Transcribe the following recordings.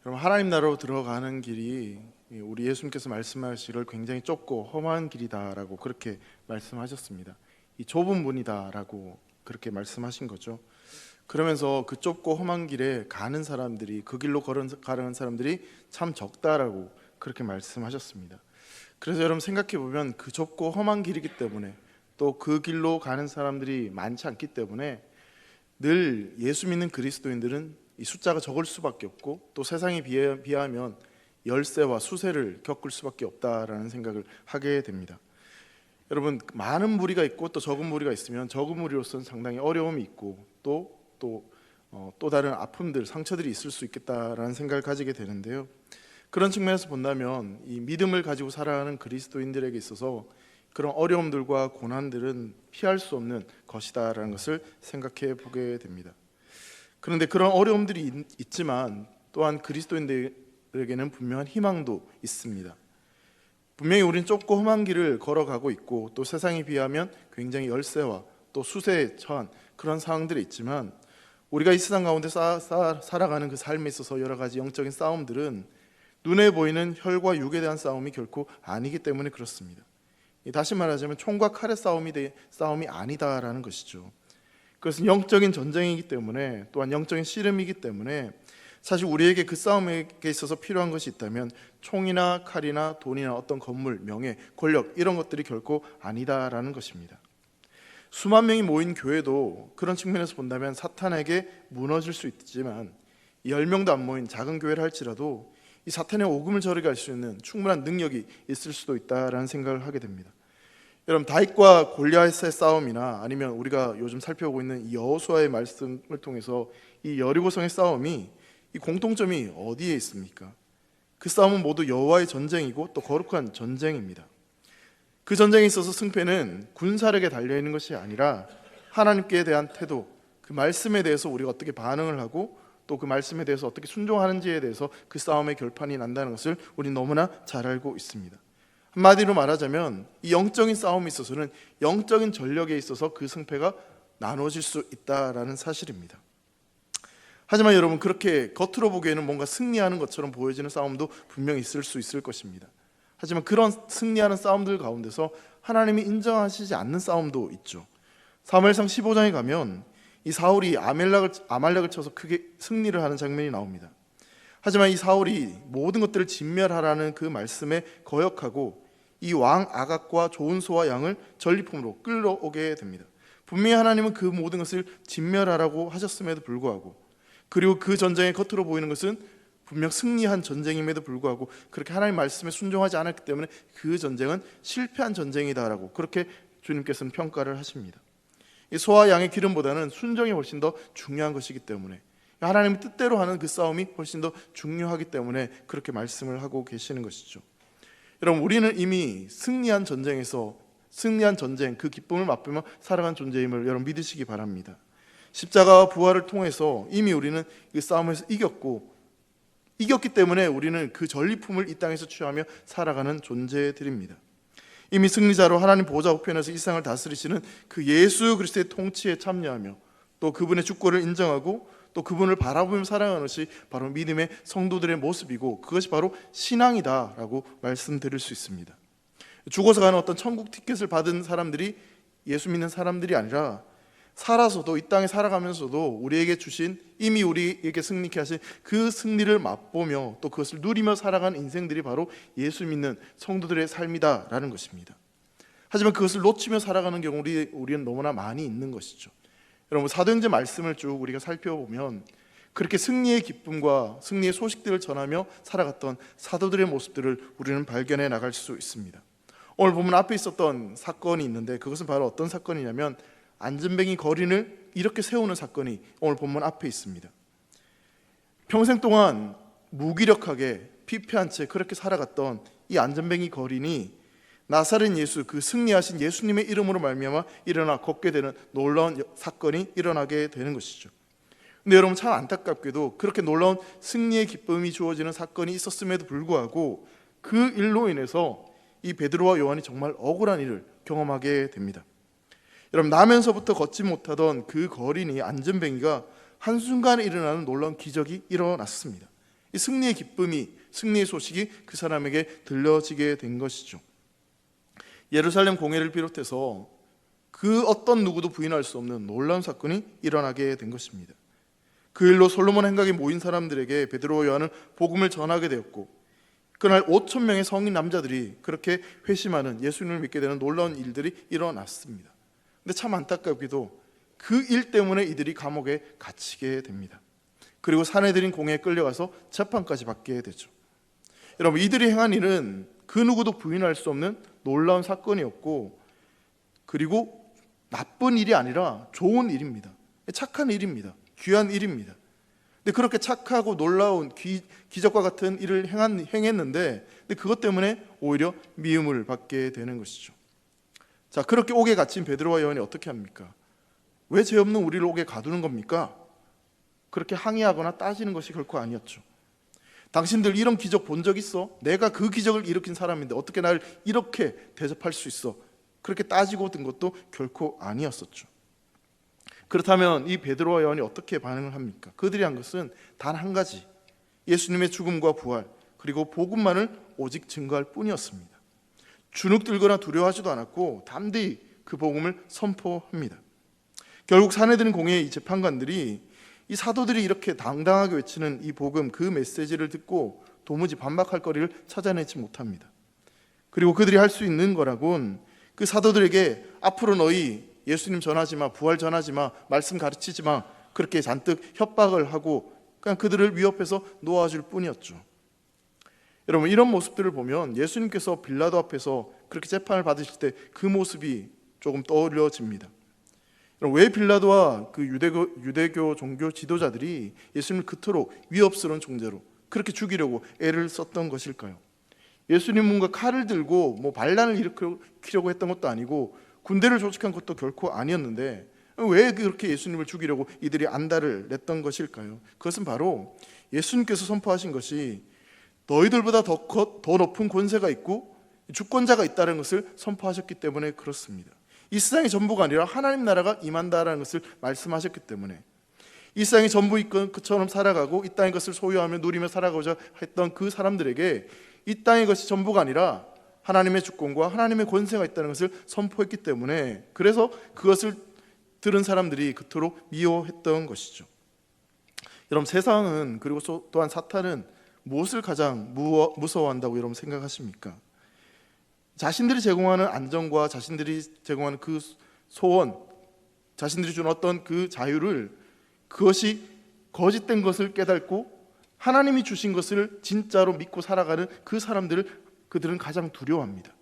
여러분, 하나님 나라로 들어가는 길이 우리 예수님께서 말씀하시기를 굉장히 좁고 험한 길이다라고 그렇게 말씀하셨습니다. 이 좁은 문이다라고 그렇게 말씀하신 거죠. 그러면서 그 좁고 험한 길에 가는 사람들이, 그 길로 걸어가는 사람들이 참 적다라고 그렇게 말씀하셨습니다. 그래서 여러분, 생각해 보면 그 좁고 험한 길이기 때문에, 또 그 길로 가는 사람들이 많지 않기 때문에 늘 예수 믿는 그리스도인들은 이 숫자가 적을 수밖에 없고, 또 세상에 비하면 열세와 수세를 겪을 수밖에 없다라는 생각을 하게 됩니다. 여러분, 많은 무리가 있고 또 적은 무리가 있으면 적은 무리로서는 상당히 어려움이 있고 또 다른 아픔들, 상처들이 있을 수 있겠다라는 생각을 가지게 되는데요. 그런 측면에서 본다면 이 믿음을 가지고 살아가는 그리스도인들에게 있어서 그런 어려움들과 고난들은 피할 수 없는 것이다라는 것을 생각해 보게 됩니다. 그런데 그런 어려움들이 있지만 또한 그리스도인들에게는 분명한 희망도 있습니다. 분명히 우리는 좁고 험한 길을 걸어가고 있고, 또 세상에 비하면 굉장히 열세와 또 수세에 처한 그런 상황들이 있지만, 우리가 이 세상 가운데 살아가는 그 삶에 있어서 여러 가지 영적인 싸움들은 눈에 보이는 혈과 육에 대한 싸움이 결코 아니기 때문에 그렇습니다. 다시 말하자면 총과 칼의 싸움이 아니다라는 것이죠. 그것은 영적인 전쟁이기 때문에, 또한 영적인 씨름이기 때문에, 사실 우리에게 그 싸움에 있어서 필요한 것이 있다면 총이나 칼이나 돈이나 어떤 건물, 명예, 권력, 이런 것들이 결코 아니다라는 것입니다. 수만 명이 모인 교회도 그런 측면에서 본다면 사탄에게 무너질 수 있지만, 10명도 안 모인 작은 교회를 할지라도 이 사탄의 오금을 저리게 할 수 있는 충분한 능력이 있을 수도 있다라는 생각을 하게 됩니다. 여러분, 다윗과 골리앗의 싸움이나 아니면 우리가 요즘 살펴보고 있는 여호수아의 말씀을 통해서 이 여리고성의 싸움이, 이 공통점이 어디에 있습니까? 그 싸움은 모두 여호와의 전쟁이고 또 거룩한 전쟁입니다. 그 전쟁에 있어서 승패는 군사력에 달려있는 것이 아니라 하나님께 대한 태도, 그 말씀에 대해서 우리가 어떻게 반응을 하고 또 그 말씀에 대해서 어떻게 순종하는지에 대해서 그 싸움의 결판이 난다는 것을 우리는 너무나 잘 알고 있습니다. 한마디로 말하자면 이 영적인 싸움에 있어서는 영적인 전력에 있어서 그 승패가 나눠질 수 있다라는 사실입니다. 하지만 여러분, 그렇게 겉으로 보기에는 뭔가 승리하는 것처럼 보여지는 싸움도 분명히 있을 수 있을 것입니다. 하지만 그런 승리하는 싸움들 가운데서 하나님이 인정하시지 않는 싸움도 있죠. 사무엘상 15장에 가면 이 사울이 아말렉을 쳐서 크게 승리를 하는 장면이 나옵니다. 하지만 이 사울이 모든 것들을 진멸하라는 그 말씀에 거역하고 이 왕 아각과 좋은 소와 양을 전리품으로 끌어오게 됩니다. 분명히 하나님은 그 모든 것을 진멸하라고 하셨음에도 불구하고, 그리고 그 전쟁의 겉으로 보이는 것은 분명 승리한 전쟁임에도 불구하고 그렇게 하나님 말씀에 순종하지 않았기 때문에 그 전쟁은 실패한 전쟁이다라고 그렇게 주님께서는 평가를 하십니다. 이 소와 양의 기름보다는 순종이 훨씬 더 중요한 것이기 때문에, 하나님의 뜻대로 하는 그 싸움이 훨씬 더 중요하기 때문에 그렇게 말씀을 하고 계시는 것이죠. 여러분, 우리는 이미 승리한 전쟁에서, 승리한 전쟁, 그 기쁨을 맛보며 살아간 존재임을 여러분 믿으시기 바랍니다. 십자가와 부활을 통해서 이미 우리는 그 싸움에서 이겼기 때문에 우리는 그 전리품을 이 땅에서 취하며 살아가는 존재들입니다. 이미 승리자로 하나님 보좌 우편에서 이 세상을 다스리시는 그 예수 그리스도의 통치에 참여하며 또 그분의 주권을 인정하고 또 그분을 바라보며 살아가는 것이 바로 믿음의 성도들의 모습이고, 그것이 바로 신앙이다라고 말씀드릴 수 있습니다. 죽어서 가는 어떤 천국 티켓을 받은 사람들이 예수 믿는 사람들이 아니라, 살아서도, 이 땅에 살아가면서도 우리에게 주신, 이미 우리에게 승리케 하신 그 승리를 맛보며 또 그것을 누리며 살아가는 인생들이 바로 예수 믿는 성도들의 삶이다라는 것입니다. 하지만 그것을 놓치며 살아가는 경우 우리는 너무나 많이 있는 것이죠. 여러분, 사도행전 말씀을 쭉 우리가 살펴보면 그렇게 승리의 기쁨과 승리의 소식들을 전하며 살아갔던 사도들의 모습들을 우리는 발견해 나갈 수 있습니다. 오늘 보면 앞에 있었던 사건이 있는데, 그것은 바로 어떤 사건이냐면 안전뱅이 거린을 이렇게 세우는 사건이 오늘 본문 앞에 있습니다. 평생 동안 무기력하게 피폐한 채 그렇게 살아갔던 이 안전뱅이 거린이 나사렛 예수, 그 승리하신 예수님의 이름으로 말미암아 일어나 걷게 되는 놀라운 사건이 일어나게 되는 것이죠. 근데 여러분, 참 안타깝게도 그렇게 놀라운 승리의 기쁨이 주어지는 사건이 있었음에도 불구하고 그 일로 인해서 이 베드로와 요한이 정말 억울한 일을 경험하게 됩니다. 여러분, 나면서부터 걷지 못하던 그 거린이, 안전뱅이가 한순간에 일어나는 놀라운 기적이 일어났습니다. 이 승리의 기쁨이, 승리의 소식이 그 사람에게 들려지게 된 것이죠. 예루살렘 공회를 비롯해서 그 어떤 누구도 부인할 수 없는 놀라운 사건이 일어나게 된 것입니다. 그 일로 솔로몬 행각에 모인 사람들에게 베드로와 요한은 복음을 전하게 되었고, 그날 5천 명의 성인 남자들이 그렇게 회심하는, 예수님을 믿게 되는 놀라운 일들이 일어났습니다. 근데 참 안타깝게도 그 일 때문에 이들이 감옥에 갇히게 됩니다. 그리고 사내들인 공회에 끌려가서 재판까지 받게 되죠. 여러분, 이들이 행한 일은 그 누구도 부인할 수 없는 놀라운 사건이었고, 그리고 나쁜 일이 아니라 좋은 일입니다. 착한 일입니다. 귀한 일입니다. 근데 그렇게 착하고 놀라운 기적과 같은 일을 행했는데, 근데 그것 때문에 오히려 미움을 받게 되는 것이죠. 자, 그렇게 옥에 갇힌 베드로와 요한이 어떻게 합니까? 왜 죄 없는 우리를 옥에 가두는 겁니까? 그렇게 항의하거나 따지는 것이 결코 아니었죠. 당신들 이런 기적 본 적 있어? 내가 그 기적을 일으킨 사람인데 어떻게 나를 이렇게 대접할 수 있어? 그렇게 따지고 든 것도 결코 아니었었죠. 그렇다면 이 베드로와 요한이 어떻게 반응을 합니까? 그들이 한 것은 단 한 가지, 예수님의 죽음과 부활, 그리고 복음만을 오직 증거할 뿐이었습니다. 주눅들거나 두려워하지도 않았고 담대히 그 복음을 선포합니다. 결국 사내들인 공회의 이 재판관들이 이 사도들이 이렇게 당당하게 외치는 이 복음, 그 메시지를 듣고 도무지 반박할 거리를 찾아내지 못합니다. 그리고 그들이 할 수 있는 거라곤 그 사도들에게 앞으로 너희 예수님 전하지 마, 부활 전하지 마, 말씀 가르치지 마, 그렇게 잔뜩 협박을 하고 그냥 그들을 위협해서 놓아줄 뿐이었죠. 여러분, 이런 모습들을 보면 예수님께서 빌라도 앞에서 그렇게 재판을 받으실 때 그 모습이 조금 떠올려집니다. 왜 빌라도와 그 유대교 종교 지도자들이 예수님을 그토록 위협스러운 존재로 그렇게 죽이려고 애를 썼던 것일까요? 예수님 뭔가 칼을 들고 반란을 일으키려고 했던 것도 아니고 군대를 조직한 것도 결코 아니었는데 왜 그렇게 예수님을 죽이려고 이들이 안달을 냈던 것일까요? 그것은 바로 예수님께서 선포하신 것이 너희들보다 더 높은 권세가 있고 주권자가 있다는 것을 선포하셨기 때문에 그렇습니다. 이 세상의 전부가 아니라 하나님 나라가 임한다라는 것을 말씀하셨기 때문에 이 세상의 전부 있건 그처럼 살아가고 이 땅의 것을 소유하며 누리며 살아가고자 했던 그 사람들에게 이 땅의 것이 전부가 아니라 하나님의 주권과 하나님의 권세가 있다는 것을 선포했기 때문에, 그래서 그것을 들은 사람들이 그토록 미워했던 것이죠. 여러분, 세상은, 그리고 또한 사탄은 무엇을 가장 무서워한다고 여러분 생각하십니까? 자신들이 제공하는 안정과 자신들이 제공하는 그 소원, 자신들이 준 어떤 그 자유를, 그것이 거짓된 것을 깨닫고 하나님이 주신 것을 진짜로 믿고 살아가는 그 사람들을 그들은 가장 두려워합니다.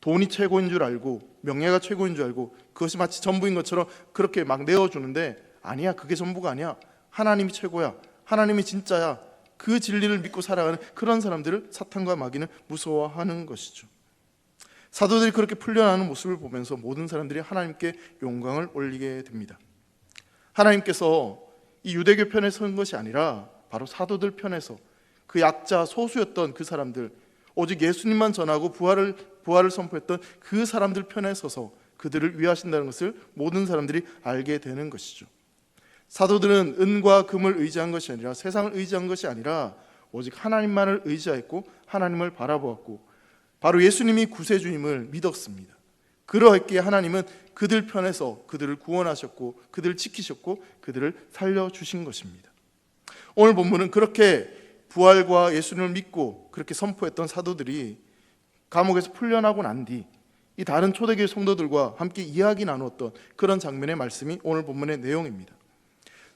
돈이 최고인 줄 알고 명예가 최고인 줄 알고 그것이 마치 전부인 것처럼 그렇게 막 내어주는데, 아니야, 그게 전부가 아니야, 하나님이 최고야, 하나님이 진짜야, 그 진리를 믿고 살아가는 그런 사람들을 사탄과 마귀는 무서워하는 것이죠. 사도들이 그렇게 풀려나는 모습을 보면서 모든 사람들이 하나님께 영광을 올리게 됩니다. 하나님께서 이 유대교 편에 선 것이 아니라 바로 사도들 편에서 그 약자 소수였던 그 사람들, 오직 예수님만 전하고 부활을 선포했던 그 사람들 편에 서서 그들을 위하신다는 것을 모든 사람들이 알게 되는 것이죠. 사도들은 은과 금을 의지한 것이 아니라, 세상을 의지한 것이 아니라 오직 하나님만을 의지하였고 하나님을 바라보았고 바로 예수님이 구세주님을 믿었습니다. 그러했기에 하나님은 그들 편에서 그들을 구원하셨고 그들을 지키셨고 그들을 살려주신 것입니다. 오늘 본문은 그렇게 부활과 예수님을 믿고 그렇게 선포했던 사도들이 감옥에서 풀려나고 난 뒤 이 다른 초대교회 성도들과 함께 이야기 나누었던 그런 장면의 말씀이 오늘 본문의 내용입니다.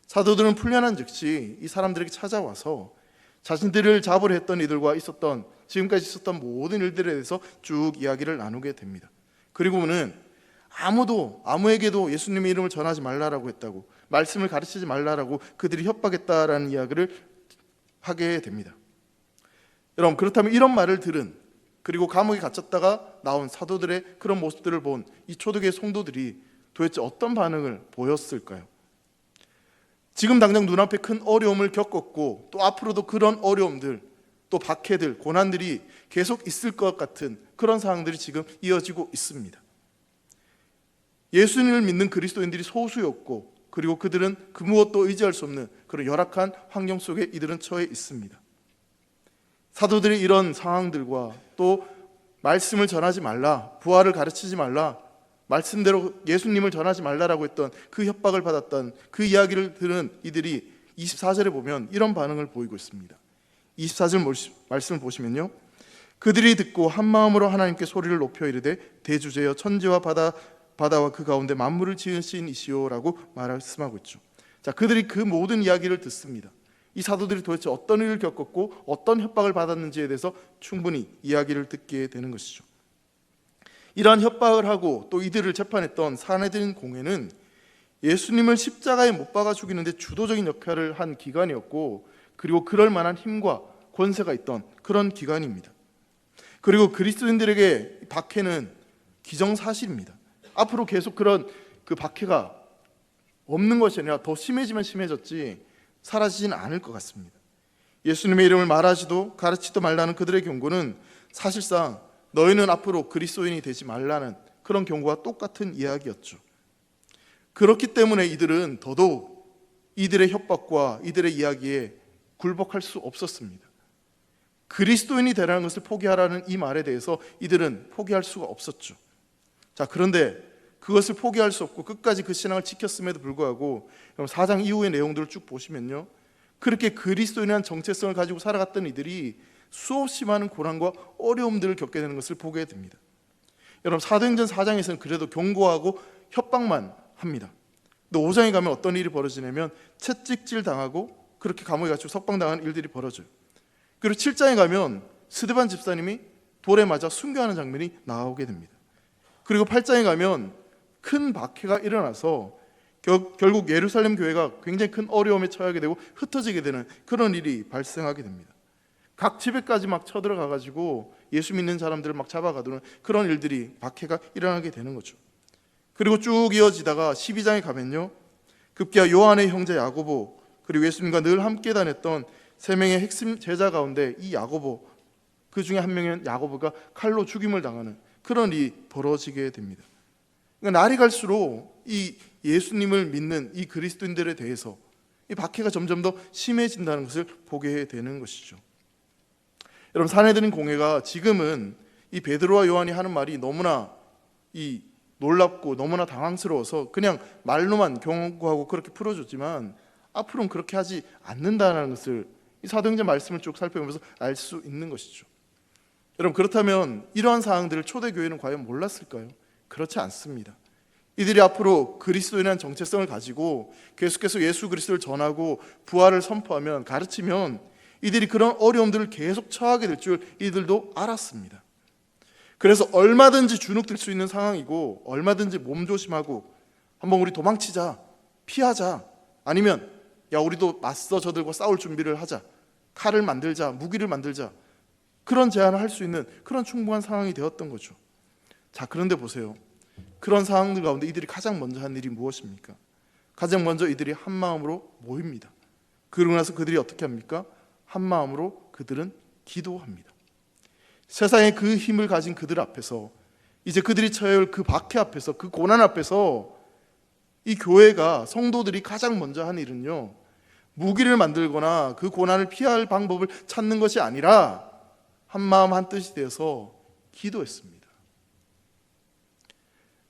사도들은 풀려난 즉시 이 사람들에게 찾아와서 자신들을 잡으려 했던 이들과 지금까지 있었던 모든 일들에 대해서 쭉 이야기를 나누게 됩니다. 그리고는 아무에게도 예수님의 이름을 전하지 말라라고 했다고, 말씀을 가르치지 말라라고 그들이 협박했다라는 이야기를 하게 됩니다. 여러분, 그렇다면 이런 말을 들은, 그리고 감옥에 갇혔다가 나온 사도들의 그런 모습들을 본 이 초대교회 성도들이 도대체 어떤 반응을 보였을까요? 지금 당장 눈앞에 큰 어려움을 겪었고 또 앞으로도 그런 어려움들, 또 박해들, 고난들이 계속 있을 것 같은 그런 상황들이 지금 이어지고 있습니다. 예수님을 믿는 그리스도인들이 소수였고, 그리고 그들은 그 무엇도 의지할 수 없는 그런 열악한 환경 속에 이들은 처해 있습니다. 사도들이 이런 상황들과 또 말씀을 전하지 말라, 부활을 가르치지 말라, 말씀대로 예수님을 전하지 말라라고 했던 그 협박을 받았던 그 이야기를 들은 이들이 24절에 보면 이런 반응을 보이고 있습니다. 24절 말씀을 보시면요, 그들이 듣고 한 마음으로 하나님께 소리를 높여 이르되 대주제여 천지와 바다와 그 가운데 만물을 지으신 이시오라고 말씀하고 있죠. 자, 그들이 그 모든 이야기를 듣습니다. 이 사도들이 도대체 어떤 일을 겪었고 어떤 협박을 받았는지에 대해서 충분히 이야기를 듣게 되는 것이죠. 이러한 협박을 하고 또 이들을 재판했던 산헤드린 공회는 예수님을 십자가에 못 박아 죽이는데 주도적인 역할을 한 기관이었고, 그리고 그럴 만한 힘과 권세가 있던 그런 기관입니다. 그리고 그리스도인들에게 박해는 기정사실입니다. 앞으로 계속 그런 그 박해가 없는 것이 아니라 더 심해지면 심해졌지 사라지진 않을 것 같습니다. 예수님의 이름을 말하지도 가르치지도 말라는 그들의 경고는 사실상 너희는 앞으로 그리스도인이 되지 말라는 그런 경고와 똑같은 이야기였죠. 그렇기 때문에 이들은 더더욱 이들의 협박과 이들의 이야기에 굴복할 수 없었습니다. 그리스도인이 되라는 것을 포기하라는 이 말에 대해서 이들은 포기할 수가 없었죠. 자, 그런데 그것을 포기할 수 없고 끝까지 그 신앙을 지켰음에도 불구하고 4장 이후의 내용들을 쭉 보시면요, 그렇게 그리스도인이라는 정체성을 가지고 살아갔던 이들이 수없이 많은 고난과 어려움들을 겪게 되는 것을 보게 됩니다. 여러분, 사도행전 4장에서는 그래도 경고하고 협박만 합니다. 근데 5장에 가면 어떤 일이 벌어지냐면 채찍질 당하고 그렇게 감옥에 갇히고 석방당하는 일들이 벌어져요. 그리고 7장에 가면 스데반 집사님이 돌에 맞아 순교하는 장면이 나오게 됩니다. 그리고 8장에 가면 큰 박해가 일어나서 결국 예루살렘 교회가 굉장히 큰 어려움에 처하게 되고 흩어지게 되는 그런 일이 발생하게 됩니다. 각 집에까지 막 쳐들어가 가지고 예수 믿는 사람들을 막 잡아가두는 그런 일들이, 박해가 일어나게 되는 거죠. 그리고 쭉 이어지다가 12장에 가면요, 급기야 요한의 형제 야고보, 그리고 예수님과 늘 함께 다녔던 3명의 핵심 제자 가운데 이 야고보, 그 중에 한 명인 야고보가 칼로 죽임을 당하는 그런 일이 벌어지게 됩니다. 그러니까 날이 갈수록 이 예수님을 믿는 이 그리스도인들에 대해서 이 박해가 점점 더 심해진다는 것을 보게 되는 것이죠. 여러분, 산헤드린 공회가 지금은 이 베드로와 요한이 하는 말이 너무나 이 놀랍고 너무나 당황스러워서 그냥 말로만 경고하고 그렇게 풀어줬지만 앞으로는 그렇게 하지 않는다는 것을 이 사도행전 말씀을 쭉 살펴보면서 알 수 있는 것이죠. 여러분, 그렇다면 이러한 사항들을 초대교회는 과연 몰랐을까요? 그렇지 않습니다. 이들이 앞으로 그리스도인이라는 정체성을 가지고 계속해서 예수 그리스도를 전하고 부활을 선포하면, 가르치면 이들이 그런 어려움들을 계속 처하게 될 줄 이들도 알았습니다. 그래서 얼마든지 주눅들 수 있는 상황이고 얼마든지 몸조심하고 한번 우리 도망치자, 피하자, 아니면 야 우리도 맞서 저들과 싸울 준비를 하자, 칼을 만들자, 무기를 만들자, 그런 제안을 할 수 있는 그런 충분한 상황이 되었던 거죠. 자, 그런데 보세요. 그런 상황들 가운데 이들이 가장 먼저 한 일이 무엇입니까? 가장 먼저 이들이 한 마음으로 모입니다. 그러고 나서 그들이 어떻게 합니까? 한 마음으로 그들은 기도합니다. 세상의 그 힘을 가진 그들 앞에서, 이제 그들이 처해야 할 그 박해 앞에서, 그 고난 앞에서 이 교회가, 성도들이 가장 먼저 한 일은요, 무기를 만들거나 그 고난을 피할 방법을 찾는 것이 아니라 한 마음 한 뜻이 되어서 기도했습니다.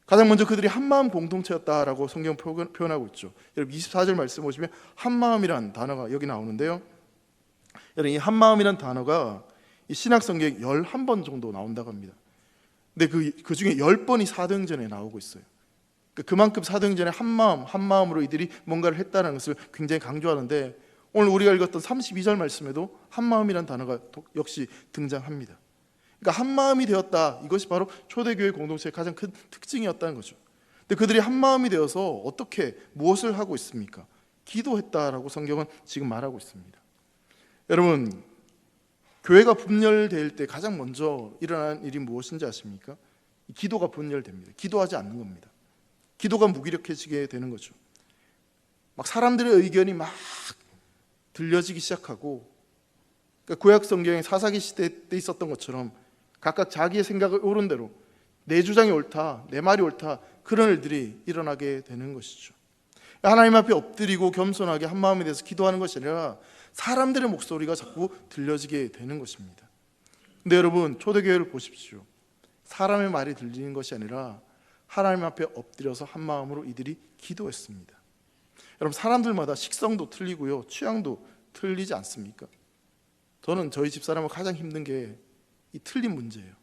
가장 먼저 그들이 한 마음 공동체였다라고 성경 표현하고 있죠. 여러분, 24절 말씀 보시면 한 마음이란 단어가 여기 나오는데요, 여러분, 이 한 마음이란 단어가 이 신약 성경에 11번 정도 나온다고 합니다. 근데 그 중에 10번이 사도행전에 나오고 있어요. 그만큼 사도행전에 한 마음으로 이들이 뭔가를 했다는 것을 굉장히 강조하는데, 오늘 우리가 읽었던 32절 말씀에도 한 마음이란 단어가 역시 등장합니다. 그러니까 한 마음이 되었다, 이것이 바로 초대교회 공동체의 가장 큰 특징이었다는 거죠. 근데 그들이 한 마음이 되어서 어떻게, 무엇을 하고 있습니까? 기도했다라고 성경은 지금 말하고 있습니다. 여러분, 교회가 분열될 때 가장 먼저 일어나는 일이 무엇인지 아십니까? 기도가 분열됩니다. 기도하지 않는 겁니다. 기도가 무기력해지게 되는 거죠. 막 사람들의 의견이 막 들려지기 시작하고, 그러니까 구약 성경의 사사기 시대 때 있었던 것처럼 각각 자기의 생각을 옳은 대로, 내 주장이 옳다, 내 말이 옳다, 그런 일들이 일어나게 되는 것이죠. 하나님 앞에 엎드리고 겸손하게 한 마음에 대해서 기도하는 것이 아니라 사람들의 목소리가 자꾸 들려지게 되는 것입니다. 근데 여러분, 초대교회를 보십시오. 사람의 말이 들리는 것이 아니라 하나님 앞에 엎드려서 한 마음으로 이들이 기도했습니다. 여러분, 사람들마다 식성도 틀리고요, 취향도 틀리지 않습니까? 저는 저희 집사람은 가장 힘든 게 이 틀린 문제예요.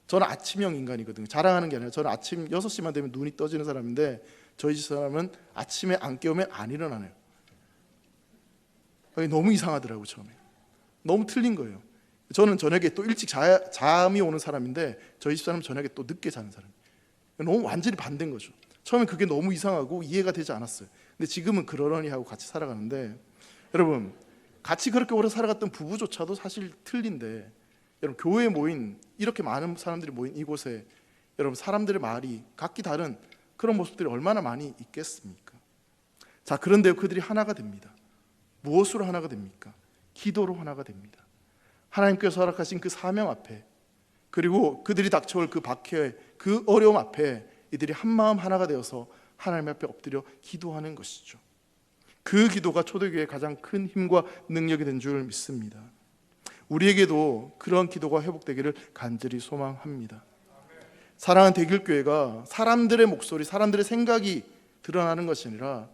저는 아침형 인간이거든요. 자랑하는 게 아니라 저는 아침 6시만 되면 눈이 떠지는 사람인데 저희 집사람은 아침에 안 깨우면 안 일어나요. 너무 이상하더라고요. 처음에 너무 틀린 거예요. 저는 저녁에 또 일찍 잠이 오는 사람인데 저희 집사람은 저녁에 또 늦게 자는 사람이에요. 너무 완전히 반대인 거죠. 처음엔 그게 너무 이상하고 이해가 되지 않았어요. 근데 지금은 그러려니 하고 같이 살아가는데, 여러분, 같이 그렇게 오래 살아갔던 부부조차도 사실 틀린데, 여러분, 교회에 모인 이렇게 많은 사람들이 모인 이곳에 여러분, 사람들의 말이 각기 다른 그런 모습들이 얼마나 많이 있겠습니까? 자, 그런데 그들이 하나가 됩니다. 무엇으로 하나가 됩니까? 기도로 하나가 됩니다. 하나님께서 허락하신 그 사명 앞에, 그리고 그들이 닥쳐올 그 박해, 그 어려움 앞에 이들이 한 마음 하나가 되어서 하나님 앞에 엎드려 기도하는 것이죠. 그 기도가 초대교회의 가장 큰 힘과 능력이 된 줄 믿습니다. 우리에게도 그런 기도가 회복되기를 간절히 소망합니다. 사랑하는 대길교회가 사람들의 목소리, 사람들의 생각이 드러나는 것이 아니라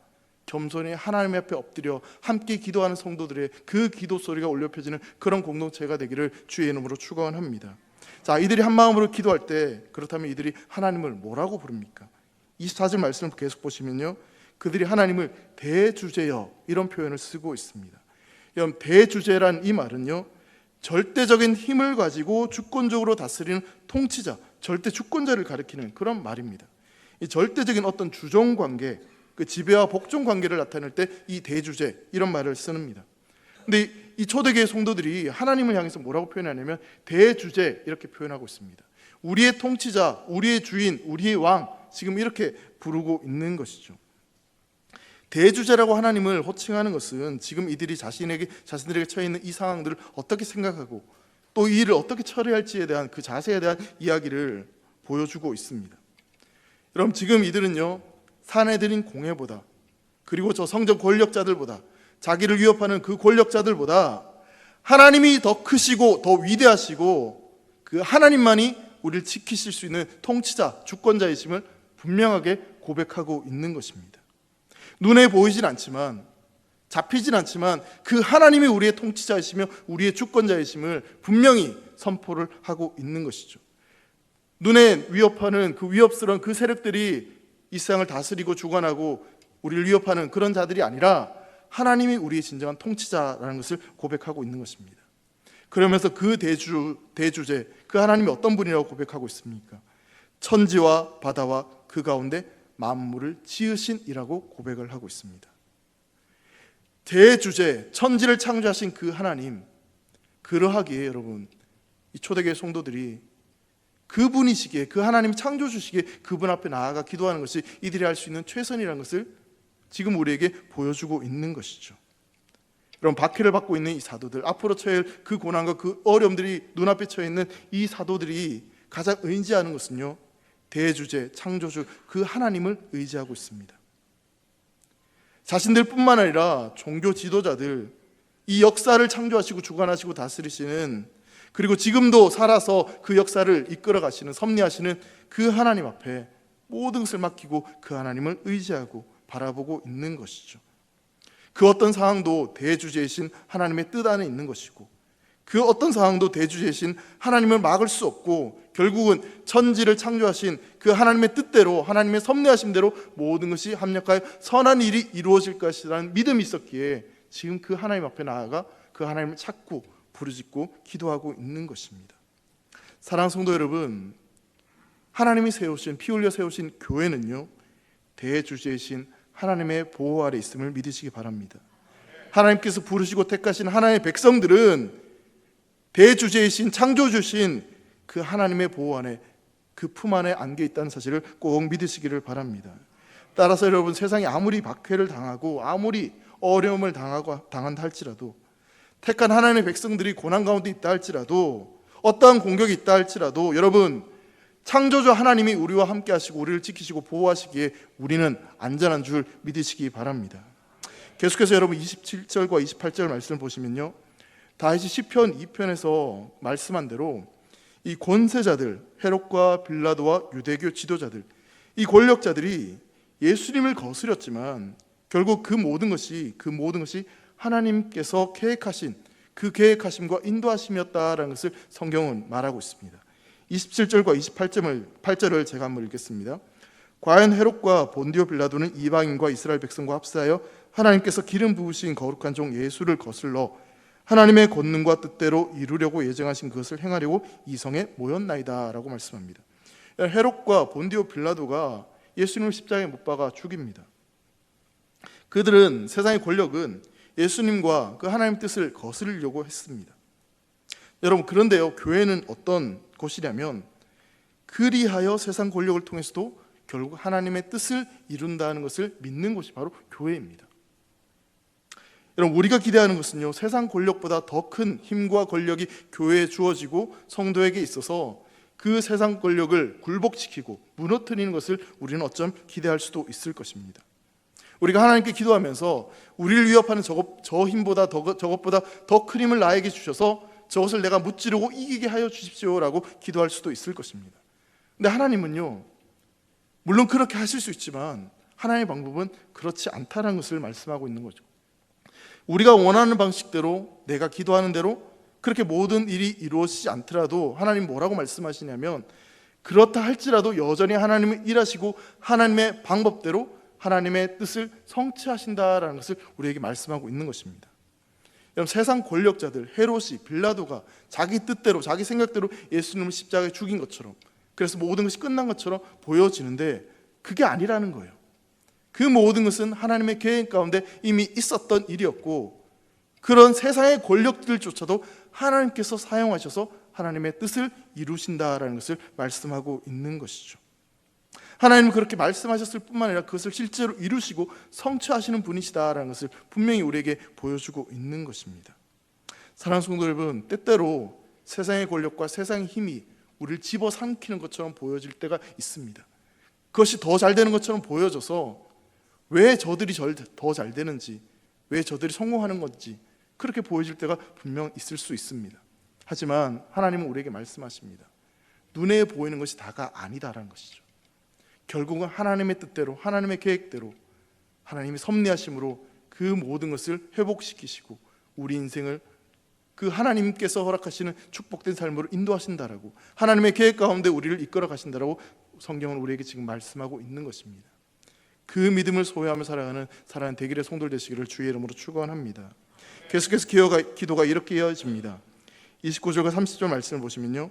겸손히 하나님 앞에 엎드려 함께 기도하는 성도들의 그 기도 소리가 울려 펴지는 그런 공동체가 되기를 주의 이름으로 축원합니다. 자, 이들이 한 마음으로 기도할 때, 그렇다면 이들이 하나님을 뭐라고 부릅니까? 24절 말씀을 계속 보시면요, 그들이 하나님을 대주제여 이런 표현을 쓰고 있습니다. 여러분, 대주제란 이 말은요, 절대적인 힘을 가지고 주권적으로 다스리는 통치자, 절대 주권자를 가리키는 그런 말입니다. 이 절대적인 어떤 주종관계, 그 지배와 복종 관계를 나타낼 때 이 대주제 이런 말을 씁니다. 근데 이 초대교회 성도들이 하나님을 향해서 뭐라고 표현하냐면 대주제 이렇게 표현하고 있습니다. 우리의 통치자, 우리의 주인, 우리의 왕, 지금 이렇게 부르고 있는 것이죠. 대주제라고 하나님을 호칭하는 것은 지금 이들이 자신들에게 처해 있는 이 상황들을 어떻게 생각하고 또 이 일을 어떻게 처리할지에 대한 그 자세에 대한 이야기를 보여주고 있습니다. 여러분, 지금 이들은요, 사내들인 공회보다, 그리고 저 성전 권력자들보다, 자기를 위협하는 그 권력자들보다 하나님이 더 크시고 더 위대하시고 그 하나님만이 우리를 지키실 수 있는 통치자, 주권자이심을 분명하게 고백하고 있는 것입니다. 눈에 보이진 않지만, 잡히진 않지만 그 하나님이 우리의 통치자이시며 우리의 주권자이심을 분명히 선포를 하고 있는 것이죠. 눈에 위협하는 그 위협스러운 그 세력들이 이 세상을 다스리고 주관하고 우리를 위협하는 그런 자들이 아니라 하나님이 우리의 진정한 통치자라는 것을 고백하고 있는 것입니다. 그러면서 그 대주제, 그 하나님이 어떤 분이라고 고백하고 있습니까? 천지와 바다와 그 가운데 만물을 지으신이라고 고백을 하고 있습니다. 대주제, 천지를 창조하신 그 하나님, 그러하기에 여러분, 이 초대교회 성도들이 그분이시기에, 그 하나님 창조주시기에 그분 앞에 나아가 기도하는 것이 이들이 할 수 있는 최선이라는 것을 지금 우리에게 보여주고 있는 것이죠. 여러분, 박해를 받고 있는 이 사도들, 앞으로 처할 그 고난과 그 어려움들이 눈앞에 처해 있는 이 사도들이 가장 의지하는 것은요, 대주제, 창조주 그 하나님을 의지하고 있습니다. 자신들뿐만 아니라 종교 지도자들, 이 역사를 창조하시고 주관하시고 다스리시는, 그리고 지금도 살아서 그 역사를 이끌어 가시는, 섭리하시는 그 하나님 앞에 모든 것을 맡기고 그 하나님을 의지하고 바라보고 있는 것이죠. 그 어떤 상황도 대주제이신 하나님의 뜻 안에 있는 것이고, 그 어떤 상황도 대주제이신 하나님을 막을 수 없고, 결국은 천지를 창조하신 그 하나님의 뜻대로, 하나님의 섭리하심대로 모든 것이 합력하여 선한 일이 이루어질 것이라는 믿음이 있었기에 지금 그 하나님 앞에 나아가 그 하나님을 찾고 부르짖고 기도하고 있는 것입니다. 사랑하는 성도 여러분, 하나님이 세우신, 피 흘려 세우신 교회는요, 대주제이신 하나님의 보호 아래 있음을 믿으시기 바랍니다. 하나님께서 부르시고 택하신 하나님의 백성들은 대주제이신, 창조주신 그 하나님의 보호 안에, 그 품 안에 안겨 있다는 사실을 꼭 믿으시기를 바랍니다. 따라서 여러분, 세상이 아무리 박해를 당하고 아무리 어려움을 당한다 할지라도, 택한 하나님의 백성들이 고난 가운데 있다 할지라도, 어떠한 공격이 있다 할지라도, 여러분, 창조주 하나님이 우리와 함께 하시고 우리를 지키시고 보호하시기에 우리는 안전한 줄 믿으시기 바랍니다. 계속해서 여러분 27절과 28절 말씀을 보시면요, 다윗이 시편 2편에서 말씀한 대로 이 권세자들, 헤롯과 빌라도와 유대교 지도자들, 이 권력자들이 예수님을 거스렸지만 결국 그 모든 것이 하나님께서 계획하신 그 계획하심과 인도하심이었다라는 것을 성경은 말하고 있습니다. 27절과 28절을 제가 한번 읽겠습니다. 과연 헤롯과 본디오 빌라도는 이방인과 이스라엘 백성과 합사하여 하나님께서 기름 부으신 거룩한 종 예수를 거슬러 하나님의 권능과 뜻대로 이루려고 예정하신 그것을 행하려고 이 성에 모였나이다 라고 말씀합니다. 헤롯과 본디오 빌라도가 예수님을 십자가에 못 박아 죽입니다. 그들은, 세상의 권력은 예수님과 그 하나님의 뜻을 거스르려고 했습니다. 여러분, 그런데요, 교회는 어떤 곳이냐면 그리하여 세상 권력을 통해서도 결국 하나님의 뜻을 이룬다는 것을 믿는 곳이 바로 교회입니다. 여러분, 우리가 기대하는 것은요, 세상 권력보다 더 큰 힘과 권력이 교회에 주어지고 성도에게 있어서 그 세상 권력을 굴복시키고 무너뜨리는 것을 우리는 어쩜 기대할 수도 있을 것입니다. 우리가 하나님께 기도하면서 우리를 위협하는 저 힘보다 저것보다 더 큰 힘을 나에게 주셔서 저것을 내가 무찌르고 이기게 하여 주십시오라고 기도할 수도 있을 것입니다. 근데 하나님은요, 물론 그렇게 하실 수 있지만 하나님의 방법은 그렇지 않다는 것을 말씀하고 있는 거죠. 우리가 원하는 방식대로, 내가 기도하는 대로 그렇게 모든 일이 이루어지지 않더라도 하나님 뭐라고 말씀하시냐면, 그렇다 할지라도 여전히 하나님은 일하시고 하나님의 방법대로 하나님의 뜻을 성취하신다라는 것을 우리에게 말씀하고 있는 것입니다. 여러분, 세상 권력자들, 헤롯이, 빌라도가 자기 뜻대로, 자기 생각대로 예수님을 십자가에 죽인 것처럼, 그래서 모든 것이 끝난 것처럼 보여지는데 그게 아니라는 거예요. 그 모든 것은 하나님의 계획 가운데 이미 있었던 일이었고, 그런 세상의 권력들조차도 하나님께서 사용하셔서 하나님의 뜻을 이루신다라는 것을 말씀하고 있는 것이죠. 하나님은 그렇게 말씀하셨을 뿐만 아니라 그것을 실제로 이루시고 성취하시는 분이시다라는 것을 분명히 우리에게 보여주고 있는 것입니다. 사랑하는 성도 여러분, 때때로 세상의 권력과 세상의 힘이 우리를 집어삼키는 것처럼 보여질 때가 있습니다. 그것이 더 잘 되는 것처럼 보여져서 왜 저들이 더 잘 되는지, 왜 저들이 성공하는 건지 그렇게 보여질 때가 분명 있을 수 있습니다. 하지만 하나님은 우리에게 말씀하십니다. 눈에 보이는 것이 다가 아니다라는 것이죠. 결국은 하나님의 뜻대로, 하나님의 계획대로, 하나님의 섭리하심으로 그 모든 것을 회복시키시고 우리 인생을 그 하나님께서 허락하시는 축복된 삶으로 인도하신다라고, 하나님의 계획 가운데 우리를 이끌어 가신다라고 성경은 우리에게 지금 말씀하고 있는 것입니다. 그 믿음을 소유하며 살아가는 사랑하는 대길의 성도들 되시기를 주의 이름으로 축원합니다. 계속해서 기도가 이렇게 이어집니다. 29절과 30절 말씀을 보시면요,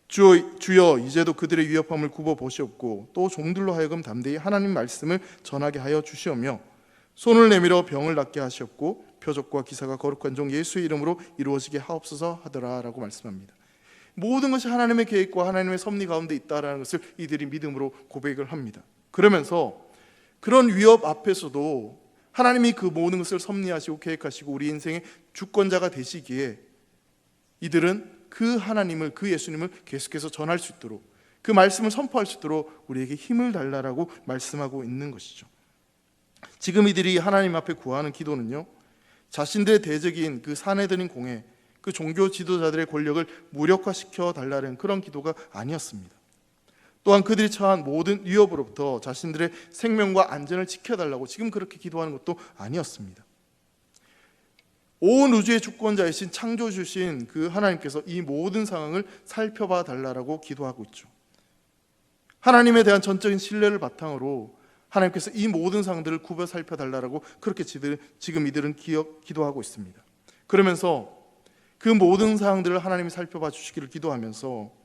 주여 이제도 그들의 위협함을 굽어 보시옵고 또 종들로 하여금 담대히 하나님 말씀을 전하게 하여 주시오며 손을 내밀어 병을 낫게 하시옵고 표적과 기사가 거룩한 종 예수의 이름으로 이루어지게 하옵소서 하더라라고 말씀합니다. 모든 것이 하나님의 계획과 하나님의 섭리 가운데 있다라는 것을 이들이 믿음으로 고백을 합니다. 그러면서 그런 위협 앞에서도 하나님이 그 모든 것을 섭리하시고 계획하시고 우리 인생의 주권자가 되시기에 이들은 그 하나님을, 그 예수님을 계속해서 전할 수 있도록, 그 말씀을 선포할 수 있도록 우리에게 힘을 달라라고 말씀하고 있는 것이죠. 지금 이들이 하나님 앞에 구하는 기도는요, 자신들의 대적인 그 사내들인 공회, 그 종교 지도자들의 권력을 무력화시켜 달라는 그런 기도가 아니었습니다. 또한 그들이 처한 모든 위협으로부터 자신들의 생명과 안전을 지켜달라고 지금 그렇게 기도하는 것도 아니었습니다. 온 우주의 주권자이신 창조주신 그 하나님께서 이 모든 상황을 살펴봐 달라고 기도하고 있죠. 하나님에 대한 전적인 신뢰를 바탕으로 하나님께서 이 모든 상황들을 굽어 살펴달라고 그렇게 지금 이들은 기도하고 있습니다. 그러면서 그 모든 상황들을 하나님이 살펴봐 주시기를 기도하면서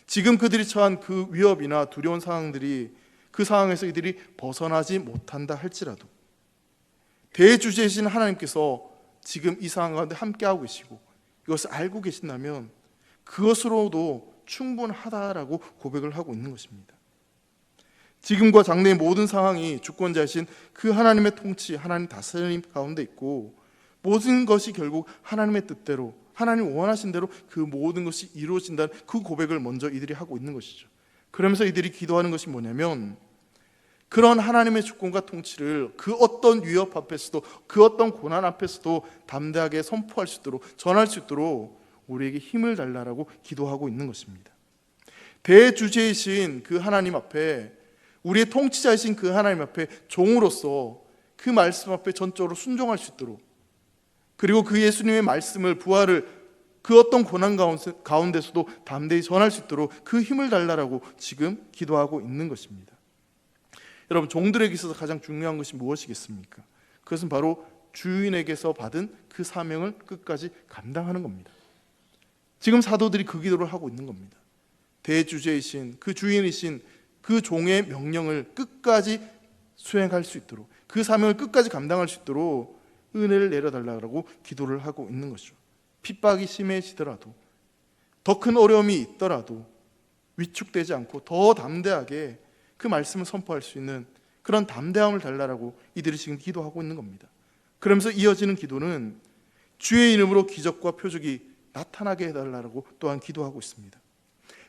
지금 그들이 처한 그 위협이나 두려운 상황들이, 그 상황에서 이들이 벗어나지 못한다 할지라도 대주제이신 하나님께서 지금 이 상황 가운데 함께하고 계시고 이것을 알고 계신다면 그것으로도 충분하다라고 고백을 하고 있는 것입니다. 지금과 장래의 모든 상황이 주권자이신 그 하나님의 통치, 하나님 다스림 가운데 있고 모든 것이 결국 하나님의 뜻대로, 하나님 원하신 대로 그 모든 것이 이루어진다는 그 고백을 먼저 이들이 하고 있는 것이죠. 그러면서 이들이 기도하는 것이 뭐냐면 그런 하나님의 주권과 통치를 그 어떤 위협 앞에서도, 그 어떤 고난 앞에서도 담대하게 선포할 수 있도록, 전할 수 있도록 우리에게 힘을 달라라고 기도하고 있는 것입니다. 대주제이신 그 하나님 앞에, 우리의 통치자이신 그 하나님 앞에 종으로서 그 말씀 앞에 전적으로 순종할 수 있도록, 그리고 그 예수님의 말씀을, 부활을 그 어떤 고난 가운데서도 담대히 전할 수 있도록 그 힘을 달라라고 지금 기도하고 있는 것입니다. 여러분, 종들에게 있어서 가장 중요한 것이 무엇이겠습니까? 그것은 바로 주인에게서 받은 그 사명을 끝까지 감당하는 겁니다. 지금 사도들이 그 기도를 하고 있는 겁니다. 대주제이신 그 주인이신 그 종의 명령을 끝까지 수행할 수 있도록, 그 사명을 끝까지 감당할 수 있도록 은혜를 내려달라고 기도를 하고 있는 것이죠. 핍박이 심해지더라도, 더 큰 어려움이 있더라도 위축되지 않고 더 담대하게 그 말씀을 선포할 수 있는 그런 담대함을 달라라고 이들이 지금 기도하고 있는 겁니다. 그러면서 이어지는 기도는 주의 이름으로 기적과 표적이 나타나게 해달라고 또한 기도하고 있습니다.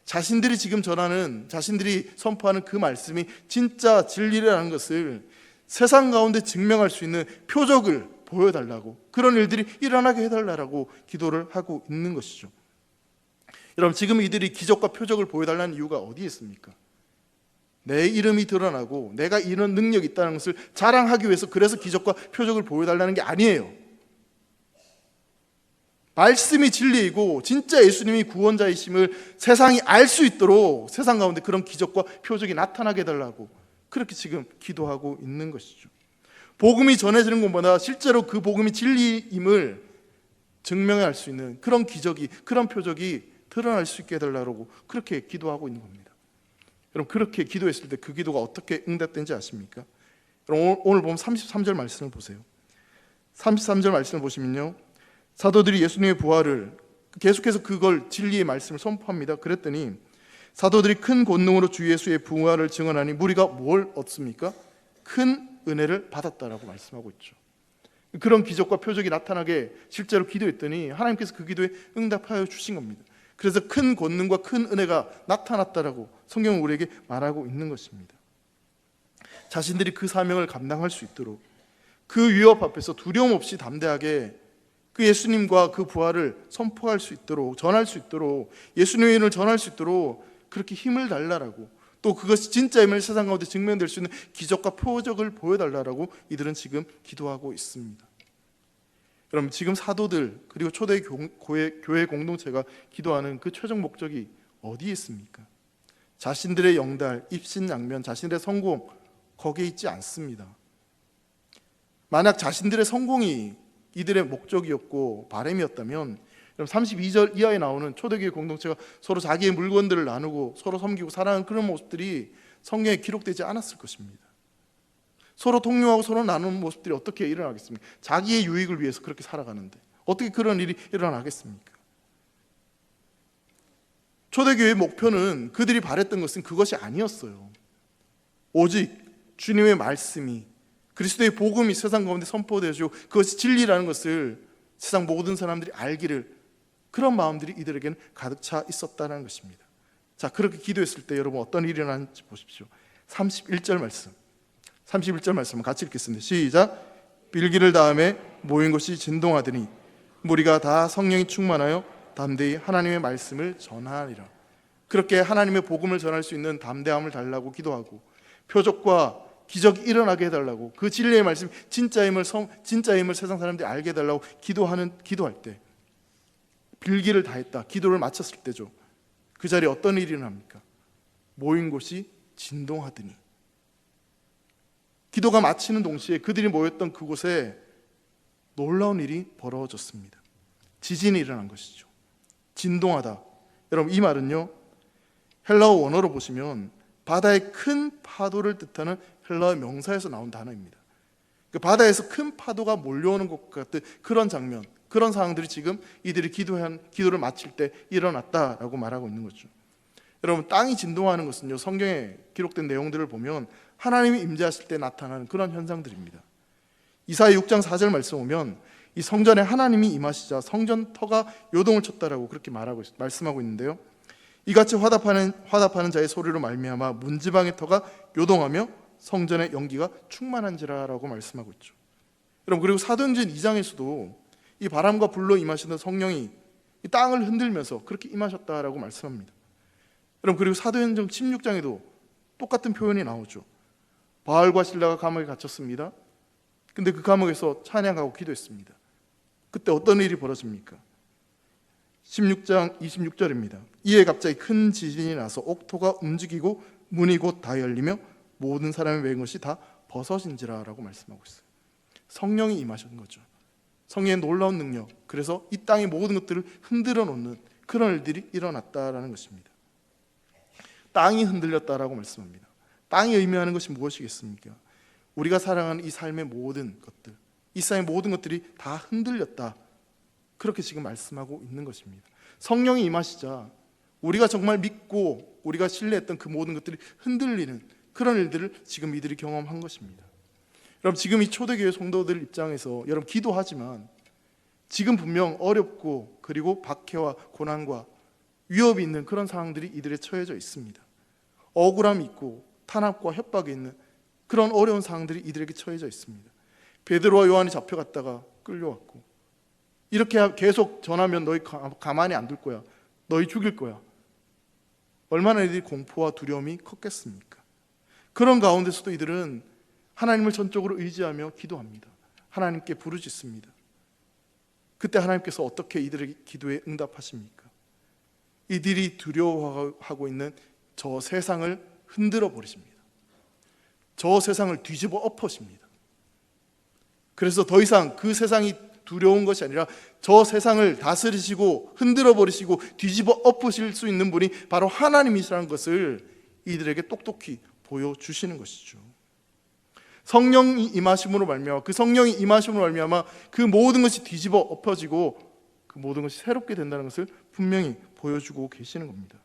자신들이 지금 전하는, 자신들이 선포하는 그 말씀이 진짜 진리라는 것을 세상 가운데 증명할 수 있는 표적을 보여달라고, 그런 일들이 일어나게 해달라고 기도를 하고 있는 것이죠. 여러분, 지금 이들이 기적과 표적을 보여달라는 이유가 어디에 있습니까? 내 이름이 드러나고 내가 이런 능력이 있다는 것을 자랑하기 위해서, 그래서 기적과 표적을 보여달라는 게 아니에요. 말씀이 진리이고 진짜 예수님이 구원자이심을 세상이 알 수 있도록 세상 가운데 그런 기적과 표적이 나타나게 해달라고 그렇게 지금 기도하고 있는 것이죠. 복음이 전해지는 것보다 실제로 그 복음이 진리임을 증명할 수 있는 그런 기적이, 그런 표적이 드러날 수 있게 해달라고 그렇게 기도하고 있는 겁니다. 여러분, 그렇게 기도했을 때 그 기도가 어떻게 응답된지 아십니까? 여러분, 오늘 보면 33절 말씀을 보세요. 33절 말씀을 보시면요, 사도들이 예수님의 부활을 계속해서 그걸 진리의 말씀을 선포합니다. 그랬더니 사도들이 큰 권능으로 주 예수의 부활을 증언하니 무리가 뭘 얻습니까? 큰 은혜를 받았다라고 말씀하고 있죠. 그런 기적과 표적이 나타나게 실제로 기도했더니 하나님께서 그 기도에 응답하여 주신 겁니다. 그래서 큰 권능과 큰 은혜가 나타났다라고 성경은 우리에게 말하고 있는 것입니다. 자신들이 그 사명을 감당할 수 있도록, 그 위협 앞에서 두려움 없이 담대하게 그 예수님과 그 부활을 선포할 수 있도록, 전할 수 있도록, 예수님의 이름을 전할 수 있도록 그렇게 힘을 달라라고, 또 그것이 진짜임을 세상 가운데 증명될 수 있는 기적과 표적을 보여달라라고 이들은 지금 기도하고 있습니다. 여러분, 지금 사도들 그리고 초대 교회 공동체가 기도하는 그 최종 목적이 어디에 있습니까? 자신들의 영달, 입신양면, 자신들의 성공, 거기에 있지 않습니다. 만약 자신들의 성공이 이들의 목적이었고 바람이었다면 32절 이하에 나오는 초대교회 공동체가 서로 자기의 물건들을 나누고 서로 섬기고 사랑하는 그런 모습들이 성경에 기록되지 않았을 것입니다. 서로 통용하고 서로 나누는 모습들이 어떻게 일어나겠습니까? 자기의 유익을 위해서 그렇게 살아가는데 어떻게 그런 일이 일어나겠습니까? 초대교회의 목표는, 그들이 바랬던 것은 그것이 아니었어요. 오직 주님의 말씀이, 그리스도의 복음이 세상 가운데 선포되어지고 그것이 진리라는 것을 세상 모든 사람들이 알기를, 그런 마음들이 이들에게는 가득 차 있었다는 것입니다. 자, 그렇게 기도했을 때 여러분 어떤 일이 일어나는지 보십시오. 31절 말씀, 31절 말씀 같이 읽겠습니다. 시작. 빌기를 다음에 모인 곳이 진동하더니 무리가 다 성령이 충만하여 담대히 하나님의 말씀을 전하리라. 그렇게 하나님의 복음을 전할 수 있는 담대함을 달라고 기도하고, 표적과 기적이 일어나게 해달라고, 그 진리의 말씀 진짜임을 세상 사람들이 알게 해달라고 기도할 때, 빌기를 다했다, 기도를 마쳤을 때죠. 그 자리에 어떤 일이 일어납니까? 모인 곳이 진동하더니, 기도가 마치는 동시에 그들이 모였던 그곳에 놀라운 일이 벌어졌습니다. 지진이 일어난 것이죠. 진동하다. 여러분, 이 말은요, 헬라어 원어로 보시면 바다의 큰 파도를 뜻하는 헬라어 명사에서 나온 단어입니다. 그 바다에서 큰 파도가 몰려오는 것 같은 그런 장면, 그런 상황들이 지금 이들이 기도를 마칠 때 일어났다라고 말하고 있는 거죠. 여러분, 땅이 진동하는 것은요, 성경에 기록된 내용들을 보면 하나님이 임재하실 때 나타나는 그런 현상들입니다. 이사야 6장 4절 말씀 보면 이 성전에 하나님이 임하시자 성전 터가 요동을 쳤다라고 그렇게 말씀하고 있는데요, 이같이 화답하는 자의 소리로 말미암아 문지방의 터가 요동하며 성전의 연기가 충만한지라라고 말씀하고 있죠. 여러분, 그리고 사도행전 2장에서도 이 바람과 불로 임하시는 성령이 이 땅을 흔들면서 그렇게 임하셨다라고 말씀합니다. 여러분, 그리고 사도행전 16장에도 똑같은 표현이 나오죠. 바울과 실라가 감옥에 갇혔습니다. 근데 그 감옥에서 찬양하고 기도했습니다. 그때 어떤 일이 벌어집니까? 16장 26절입니다. 이에 갑자기 큰 지진이 나서 옥토가 움직이고 문이 곧 다 열리며 모든 사람이 매인 것이 다 벗어진지라 라고 말씀하고 있어요. 성령이 임하신 거죠. 성령의 놀라운 능력, 그래서 이 땅의 모든 것들을 흔들어 놓는 그런 일들이 일어났다라는 것입니다. 땅이 흔들렸다라고 말씀합니다. 땅이 의미하는 것이 무엇이겠습니까? 우리가 살아가는 이 삶의 모든 것들, 이 삶의 모든 것들이 다 흔들렸다, 그렇게 지금 말씀하고 있는 것입니다. 성령이 임하시자 우리가 정말 믿고 우리가 신뢰했던 그 모든 것들이 흔들리는 그런 일들을 지금 이들이 경험한 것입니다. 여러분, 지금 이 초대교회 성도들 입장에서 여러분 기도하지만 지금 분명 어렵고 그리고 박해와 고난과 위협이 있는 그런 상황들이 이들에 처해져 있습니다. 억울함이 있고 탄압과 협박이 있는 그런 어려운 상황들이 이들에게 처해져 있습니다. 베드로와 요한이 잡혀갔다가 끌려왔고, 이렇게 계속 전하면 너희 가만히 안 둘 거야, 너희 죽일 거야. 얼마나 이들이 공포와 두려움이 컸겠습니까? 그런 가운데서도 이들은 하나님을 전적으로 의지하며 기도합니다. 하나님께 부르짖습니다. 그때 하나님께서 어떻게 이들의 기도에 응답하십니까? 이들이 두려워하고 있는 저 세상을 흔들어 버리십니다. 저 세상을 뒤집어 엎으십니다. 그래서 더 이상 그 세상이 두려운 것이 아니라 저 세상을 다스리시고 흔들어 버리시고 뒤집어 엎으실 수 있는 분이 바로 하나님이시라는 것을 이들에게 똑똑히 보여주시는 것이죠. 성령이 임하심으로 말미암아, 그 성령이 임하심으로 말미암아 그 모든 것이 뒤집어 엎어지고 그 모든 것이 새롭게 된다는 것을 분명히 보여주고 계시는 겁니다.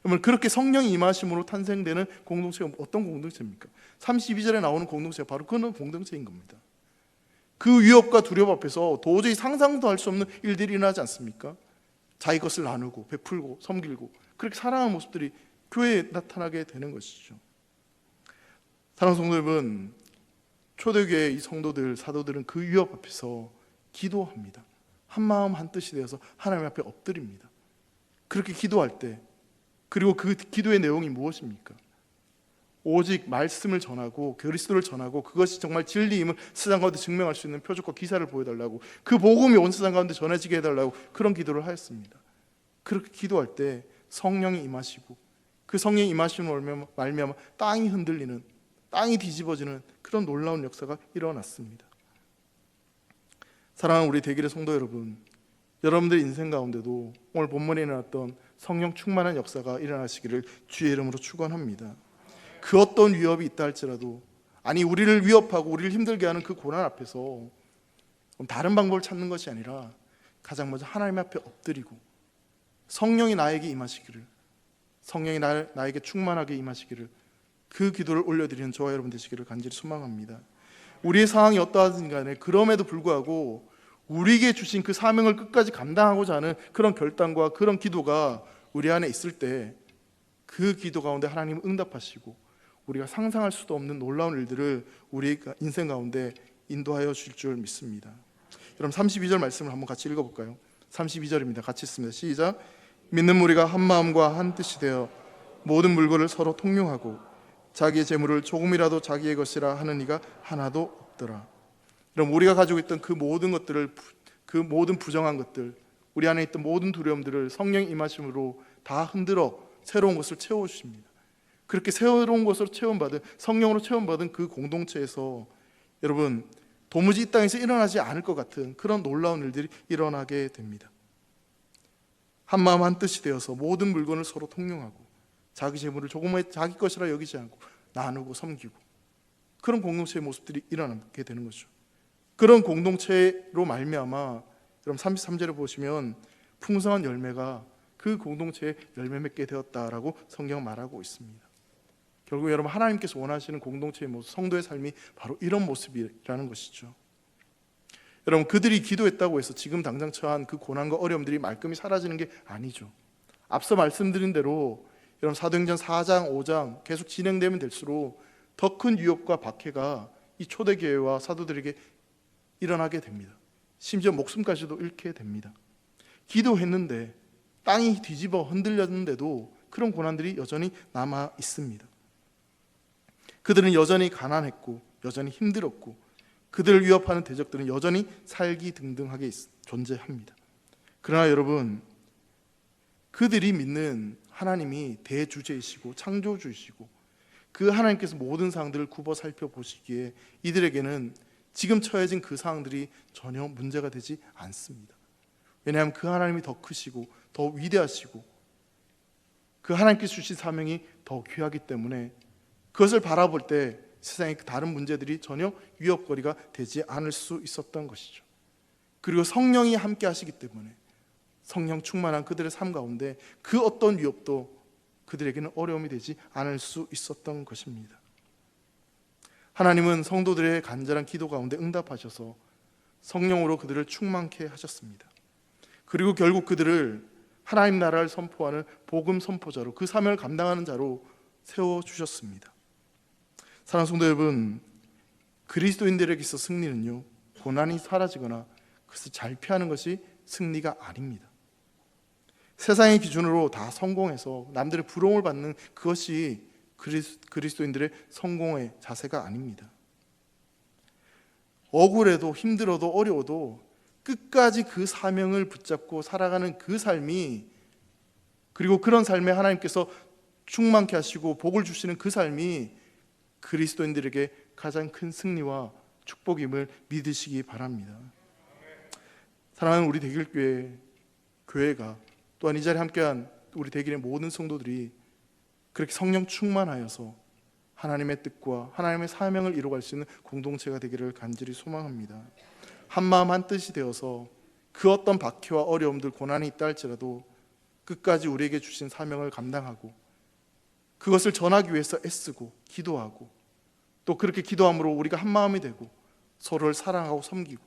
그러면 그렇게 성령이 임하심으로 탄생되는 공동체가 어떤 공동체입니까? 32절에 나오는 공동체가 바로 그런 공동체인 겁니다. 그 위협과 두려움 앞에서 도저히 상상도 할 수 없는 일들이 일어나지 않습니까? 자기 것을 나누고 베풀고 섬기고 그렇게 사랑하는 모습들이 교회에 나타나게 되는 것이죠. 사랑하는 성도 여러분, 초대교회의 이 성도들, 사도들은 그 위협 앞에서 기도합니다. 한 마음 한 뜻이 되어서 하나님 앞에 엎드립니다. 그렇게 기도할 때, 그리고 그 기도의 내용이 무엇입니까? 오직 말씀을 전하고 그리스도를 전하고 그것이 정말 진리임을 세상 가운데 증명할 수 있는 표적과 기사를 보여달라고, 그 복음이 온 세상 가운데 전해지게 해달라고 그런 기도를 하였습니다. 그렇게 기도할 때 성령이 임하시고 그 성령이 임하시는 말미암아 땅이 흔들리는, 땅이 뒤집어지는 그런 놀라운 역사가 일어났습니다. 사랑하는 우리 대길의 성도 여러분, 여러분들의 인생 가운데도 오늘 본문에 일어났던 성령 충만한 역사가 일어나시기를 주의 이름으로 축원합니다. 그 어떤 위협이 있다 할지라도, 아니 우리를 위협하고 우리를 힘들게 하는 그 고난 앞에서 다른 방법을 찾는 것이 아니라 가장 먼저 하나님 앞에 엎드리고 성령이 나에게 임하시기를, 성령이 나에게 충만하게 임하시기를, 그 기도를 올려드리는 저와 여러분 되시기를 간절히 소망합니다. 우리의 상황이 어떠하든 간에 그럼에도 불구하고 우리에게 주신 그 사명을 끝까지 감당하고자 하는 그런 결단과 그런 기도가 우리 안에 있을 때 그 기도 가운데 하나님은 응답하시고 우리가 상상할 수도 없는 놀라운 일들을 우리 인생 가운데 인도하여 주실 줄 믿습니다. 여러분 32절 말씀을 한번 같이 읽어볼까요? 32절입니다. 같이 읽습니다. 시작. 믿는 우리가 한 마음과 한 뜻이 되어 모든 물건을 서로 통용하고 자기의 재물을 조금이라도 자기의 것이라 하는 이가 하나도 없더라. 여러분, 우리가 가지고 있던 그 모든 것들을, 그 모든 부정한 것들, 우리 안에 있던 모든 두려움들을 성령 임하심으로 다 흔들어 새로운 것을 채워주십니다. 그렇게 새로운 것으로 체험받은, 성령으로 체험받은 그 공동체에서 여러분 도무지 이 땅에서 일어나지 않을 것 같은 그런 놀라운 일들이 일어나게 됩니다. 한 마음 한 뜻이 되어서 모든 물건을 서로 통용하고 자기 재물을 조금의 자기 것이라 여기지 않고 나누고 섬기고, 그런 공동체의 모습들이 일어나게 되는 거죠. 그런 공동체로 말미암아 여러분 33절에 보시면 풍성한 열매가 그 공동체에 열매 맺게 되었다라고 성경은 말하고 있습니다. 결국 여러분 하나님께서 원하시는 공동체의 모습, 성도의 삶이 바로 이런 모습이라는 것이죠. 여러분 그들이 기도했다고 해서 지금 당장 처한 그 고난과 어려움들이 말끔히 사라지는 게 아니죠. 앞서 말씀드린 대로 여러분 사도행전 4장, 5장 계속 진행되면 될수록 더 큰 위협과 박해가 이 초대교회와 사도들에게 일어나게 됩니다. 심지어 목숨까지도 잃게 됩니다. 기도했는데 땅이 뒤집어 흔들렸는데도 그런 고난들이 여전히 남아 있습니다. 그들은 여전히 가난했고 여전히 힘들었고 그들을 위협하는 대적들은 여전히 살기등등하게 존재합니다. 그러나 여러분, 그들이 믿는 하나님이 대주제이시고 창조주이시고 그 하나님께서 모든 상황들을 굽어 살펴보시기에 이들에게는 지금 처해진 그 상황들이 전혀 문제가 되지 않습니다. 왜냐하면 그 하나님이 더 크시고 더 위대하시고 그 하나님께서 주신 사명이 더 귀하기 때문에 그것을 바라볼 때 세상의 다른 문제들이 전혀 위협거리가 되지 않을 수 있었던 것이죠. 그리고 성령이 함께 하시기 때문에 성령 충만한 그들의 삶 가운데 그 어떤 위협도 그들에게는 어려움이 되지 않을 수 있었던 것입니다. 하나님은 성도들의 간절한 기도 가운데 응답하셔서 성령으로 그들을 충만케 하셨습니다. 그리고 결국 그들을 하나님 나라를 선포하는 복음 선포자로, 그 사명을 감당하는 자로 세워주셨습니다. 사랑하는 성도 여러분, 그리스도인들에게 있어 승리는요, 고난이 사라지거나 그것을 잘 피하는 것이 승리가 아닙니다. 세상의 기준으로 다 성공해서 남들의 부러움을 받는 그것이 그리스도인들의 성공의 자세가 아닙니다. 억울해도 힘들어도 어려워도 끝까지 그 사명을 붙잡고 살아가는 그 삶이, 그리고 그런 삶에 하나님께서 충만케 하시고 복을 주시는 그 삶이 그리스도인들에게 가장 큰 승리와 축복임을 믿으시기 바랍니다. 사랑하는 우리 대길교회 교회가, 또한 이 자리에 함께한 우리 대길의 모든 성도들이 그렇게 성령 충만하여서 하나님의 뜻과 하나님의 사명을 이루어갈 수 있는 공동체가 되기를 간절히 소망합니다. 한마음 한뜻이 되어서 그 어떤 박해와 어려움들, 고난이 있다 할지라도 끝까지 우리에게 주신 사명을 감당하고 그것을 전하기 위해서 애쓰고 기도하고, 또 그렇게 기도함으로 우리가 한마음이 되고 서로를 사랑하고 섬기고,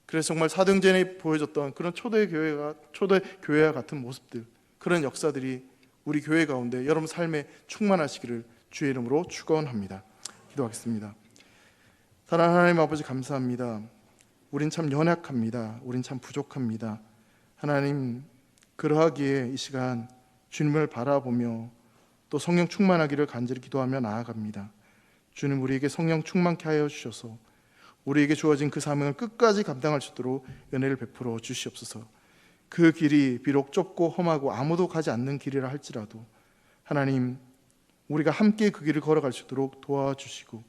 그래서 정말 사도행전에 보여줬던 그런 초대교회와 같은 모습들, 그런 역사들이 우리 교회 가운데 여러분 삶에 충만하시기를 주의 이름으로 축원합니다. 기도하겠습니다. 사랑하는 하나님 아버지, 감사합니다. 우린 참 연약합니다. 우린 참 부족합니다. 하나님, 그러하기에 이 시간 주님을 바라보며 또 성령 충만하기를 간절히 기도하며 나아갑니다. 주님, 우리에게 성령 충만케 하여 주셔서 우리에게 주어진 그 사명을 끝까지 감당할 수 있도록 은혜를 베풀어 주시옵소서. 그 길이 비록 좁고 험하고 아무도 가지 않는 길이라 할지라도 하나님, 우리가 함께 그 길을 걸어갈 수 있도록 도와주시고,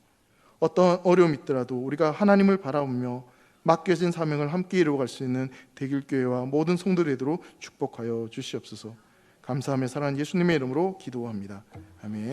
어떤 어려움이 있더라도 우리가 하나님을 바라보며 맡겨진 사명을 함께 이루어갈 수 있는 대길교회와 모든 성도들이 되도록 축복하여 주시옵소서. 감사하며 사랑하는 예수님의 이름으로 기도합니다. 아멘.